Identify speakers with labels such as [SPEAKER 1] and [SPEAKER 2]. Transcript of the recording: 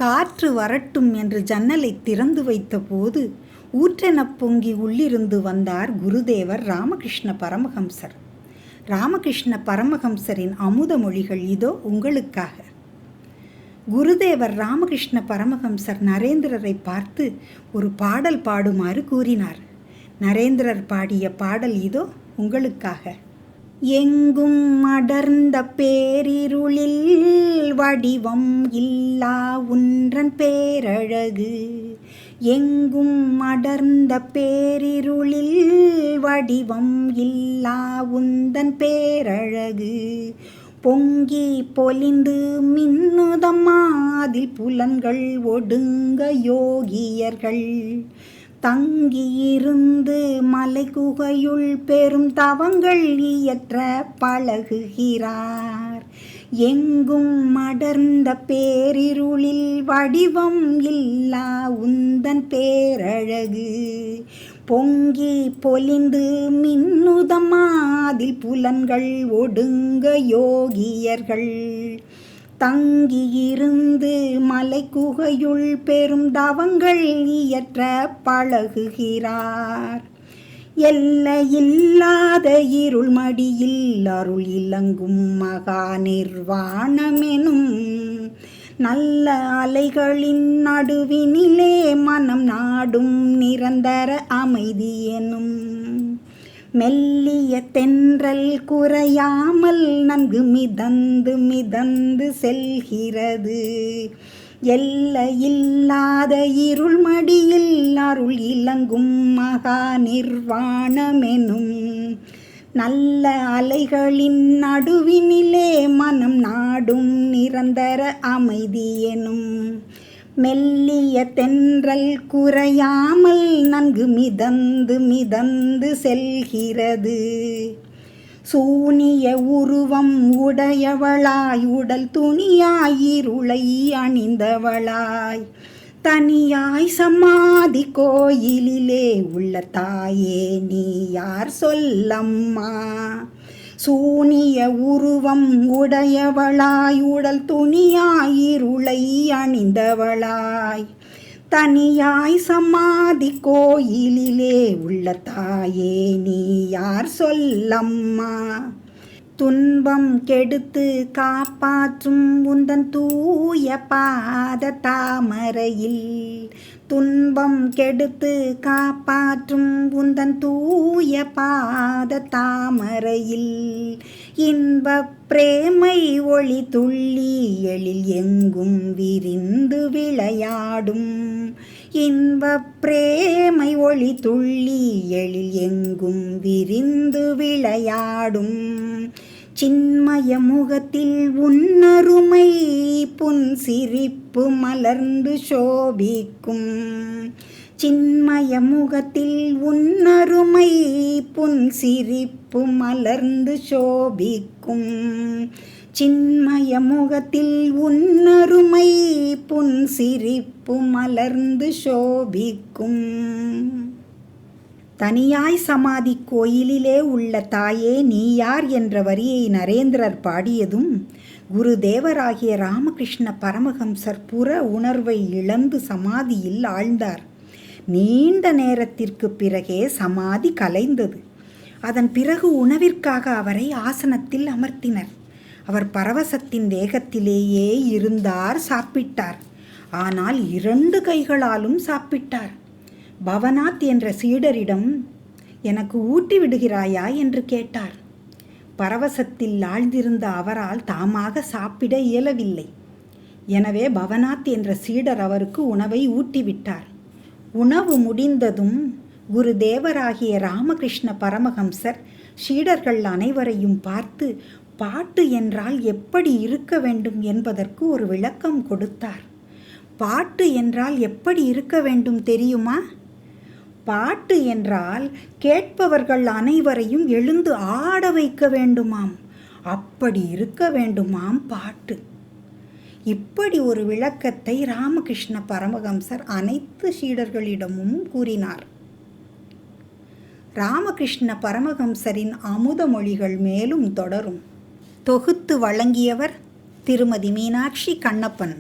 [SPEAKER 1] காற்று வரட்டும் என்று ஜன்னலை திறந்து வைத்தபோது ஊற்றெனப் பொங்கி உள்ளிருந்து வந்தார் குருதேவர் ராமகிருஷ்ண பரமஹம்சர். ராமகிருஷ்ண பரமஹம்சரின் அமுத மொழிகள் இதோ உங்களுக்காக. குருதேவர் ராமகிருஷ்ண பரமஹம்சர் நரேந்திரரை பார்த்து ஒரு பாடல் பாடுமாறு கூறினார். நரேந்திரர் பாடிய பாடல் இதோ உங்களுக்காக. எங்கும் அடர்ந்த பேரிருளில் வடிவம் இல்லா உன்றன் பேரழகு. எங்கும் அடர்ந்த பேரிருளில் வடிவம் இல்லா உந்தன் பேரழகு. பொங்கி பொலிந்து மின்னுதம்மா அதில் புலன்கள் ஒடுங்க யோகியர்கள். தங்கியிருந்து மலை குகையுள் பெரும் தவங்கள் இயற்ற பழகுகிறார். எங்கும் அடர்ந்த பேரிருளில் வடிவம் இல்லா உந்தன் பேரழகு. பொங்கி பொலிந்து மின்னுதமாதில் புலன்கள் ஒடுங்க யோகியர்கள். தங்கியிருந்து மலை குகையுள் பெரும் தவங்கள் இயற்ற பழகுகிறார். எல்லையில்லாத இருள் மடியில் அருள் இலங்கும் மகா நிர்வாணமெனும் நல்ல அலைகளின் நடுவினிலே மனம் நாடும் நிரந்தர அமைதி எனும். மெல்லிய தென்றல் குறையாமல் நன்கு மிதந்து மிதந்து செல்கிறது. எல்லையில்லாத இருள் மடியில் அருள் இலங்கும் மகா நிர்வாணமெனும் நல்ல அலைகளின் நடுவினிலே மனம் நாடும் நிரந்தர அமைதி எனும். மெல்லிய தென்றல் குறையாமல் நன்கு மிதந்து மிதந்து செல்கிறது. சூனிய உருவம் உடையவளாய் உடல் துணியாய் இருளை அணிந்தவளாய் தனியாய் சமாதி கோயிலிலே உள்ள தாயே நீ யார் சொல்லம்மா. சூனிய உருவம் உடையவளாய் உடல் துணியாய் இருளை அணிந்தவளாய் தனியாய் சமாதி கோயிலிலே உள்ள தாயே நீ யார் சொல்லம்மா. துன்பம் கெடுத்து காப்பாற்றும் உந்தன் தூய பாத தாமரையில். துன்பம் கெடுத்து காப்பாற்றும் உந்தன் தூய பாத தாமரையில். இன்பப் பிரேமை ஒளி துள்ளி எழில் எங்கும் விரிந்து விளையாடும். இன்பப் பிரேமை ஒளி துள்ளி எழில் எங்கும் விரிந்து விளையாடும். சின்மய முகத்தில் உன்னருமை புன் சிரிப்பு மலர்ந்து சோபிக்கும். சின்மய முகத்தில் உன்னருமை புன் சிரிப்பு மலர்ந்து சோபிக்கும். சின்மய முகத்தில் உன்னருமை புன் சிரிப்பு மலர்ந்து சோபிக்கும். தனியாய் சமாதி கோயிலிலே உள்ள தாயே நீ யார் என்ற வரியை நரேந்திரர் பாடியதும் குருதேவராகிய ராமகிருஷ்ண பரமஹம்சர் புற உணர்வை இழந்து சமாதியில் ஆழ்ந்தார். நீண்ட நேரத்திற்கு பிறகே சமாதி கலைந்தது. அதன் பிறகு உணவிற்காக அவரை ஆசனத்தில் அமர்த்தினர். அவர் பரவசத்தின் வேகத்திலேயே இருந்தார். சாப்பிட்டார். ஆனால் 2 கைகளாலும் சாப்பிட்டார். பவநாத் என்ற சீடரிடம் எனக்கு ஊட்டி விடுகிறாயா என்று கேட்டார். பரவசத்தில் ஆழ்ந்திருந்த அவரால் தாமாக சாப்பிட இயலவில்லை. எனவே பவநாத் என்ற சீடர் அவருக்கு உணவை ஊட்டிவிட்டார். உணவு முடிந்ததும் குருதேவராகிய ராமகிருஷ்ண பரமஹம்சர் சீடர்கள் அனைவரையும் பார்த்து பாட்டு என்றால் எப்படி இருக்க வேண்டும் என்பதற்கு ஒரு விளக்கம் கொடுத்தார். பாட்டு என்றால் எப்படி இருக்க வேண்டும் தெரியுமா? பாட்டு என்றால் கேட்பவர்கள் அனைவரையும் எழுந்து ஆட வைக்க வேண்டுமாம். அப்படி இருக்க வேண்டுமாம் பாட்டு. இப்படி ஒரு விளக்கத்தை ராமகிருஷ்ண பரமஹம்சர் அனைத்து சீடர்களிடமும் கூறினார். ராமகிருஷ்ண பரமஹம்சரின் அமுத மொழிகள் மேலும் தொடரும். தொகுத்து வழங்கியவர் திருமதி மீனாட்சி கண்ணப்பன்.